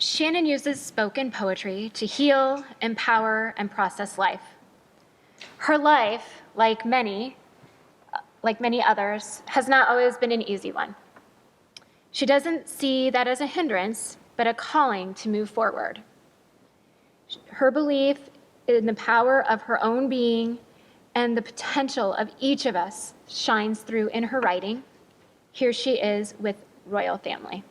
Shannon uses spoken poetry to heal, empower, and process life. Her life, like many others, has not always been an easy one. She doesn't see that as a hindrance, but a calling to move forward. Her belief in the power of her own being and the potential of each of us shines through in her writing. Here she is with Royal Family.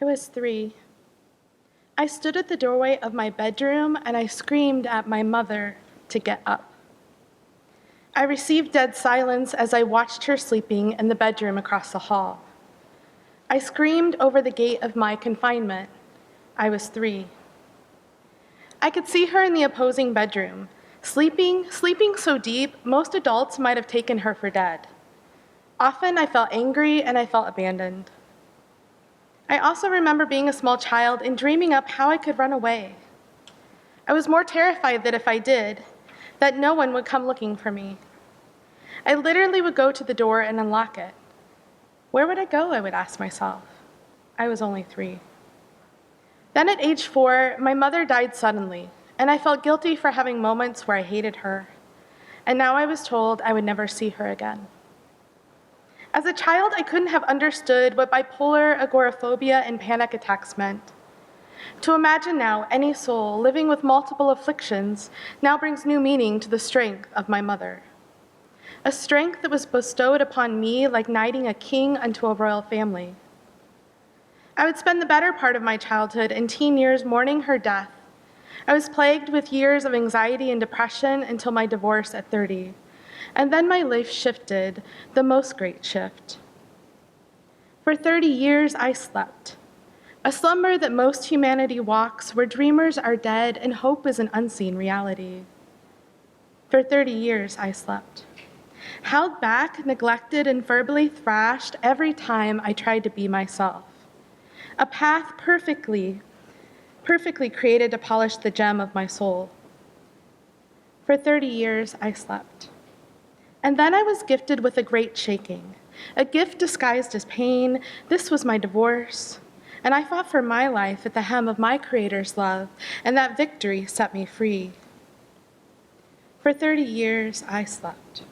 I was 3. I stood at the doorway of my bedroom and I screamed at my mother to get up. I received dead silence as I watched her sleeping in the bedroom across the hall. I screamed over the gate of my confinement. I was 3. I could see her in the opposing bedroom, sleeping so deep, most adults might have taken her for dead. Often I felt angry and I felt abandoned. I also remember being a small child and dreaming up how I could run away. I was more terrified that if I did, that no one would come looking for me. I literally would go to the door and unlock it. Where would I go, I would ask myself. I was only 3. Then at age 4, my mother died suddenly, and I felt guilty for having moments where I hated her. And now I was told I would never see her again. As a child, I couldn't have understood what bipolar, agoraphobia, and panic attacks meant. To imagine now any soul living with multiple afflictions now brings new meaning to the strength of my mother. A strength that was bestowed upon me like knighting a king unto a royal family. I would spend the better part of my childhood and teen years mourning her death. I was plagued with years of anxiety and depression until my divorce at 30. And then my life shifted, the most great shift. For 30 years, I slept. A slumber that most humanity walks, where dreamers are dead and hope is an unseen reality. For 30 years, I slept. Held back, neglected, and verbally thrashed every time I tried to be myself. A path perfectly created to polish the gem of my soul. For 30 years, I slept. And then I was gifted with a great shaking, a gift disguised as pain. This was my divorce, and I fought for my life at the hem of my Creator's love, and that victory set me free. For 30 years, I slept.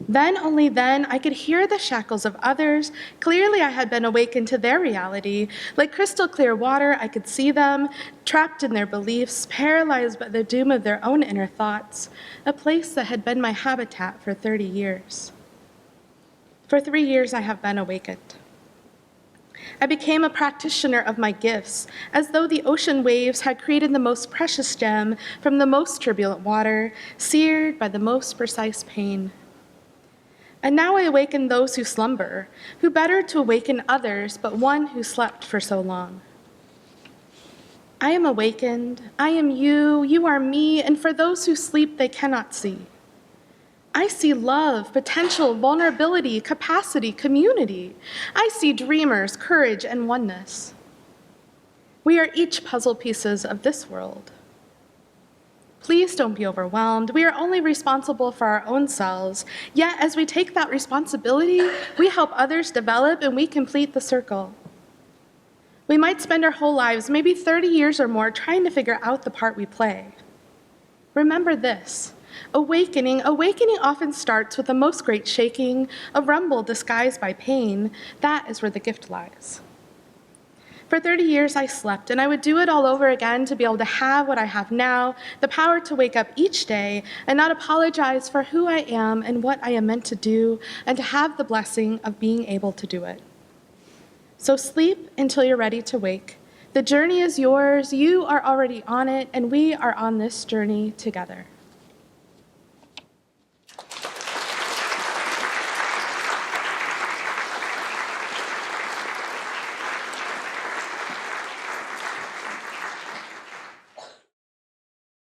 Then, only then, I could hear the shackles of others. Clearly, I had been awakened to their reality. Like crystal clear water, I could see them, trapped in their beliefs, paralyzed by the doom of their own inner thoughts, a place that had been my habitat for 30 years. For 3 years, I have been awakened. I became a practitioner of my gifts, as though the ocean waves had created the most precious gem from the most turbulent water, seared by the most precise pain. And now I awaken those who slumber, who better to awaken others, but one who slept for so long. I am awakened, I am you are me, and for those who sleep, they cannot see. I see love, potential, vulnerability, capacity, community. I see dreamers, courage, and oneness. We are each puzzle pieces of this world. Please don't be overwhelmed. We are only responsible for our own selves. Yet, as we take that responsibility, we help others develop and we complete the circle. We might spend our whole lives, maybe 30 years or more, trying to figure out the part we play. Remember this. Awakening often starts with the most great shaking, a rumble disguised by pain. That is where the gift lies. For 30 years, I slept, and I would do it all over again to be able to have what I have now, the power to wake up each day and not apologize for who I am and what I am meant to do, and to have the blessing of being able to do it. So sleep until you're ready to wake. The journey is yours, you are already on it, and we are on this journey together.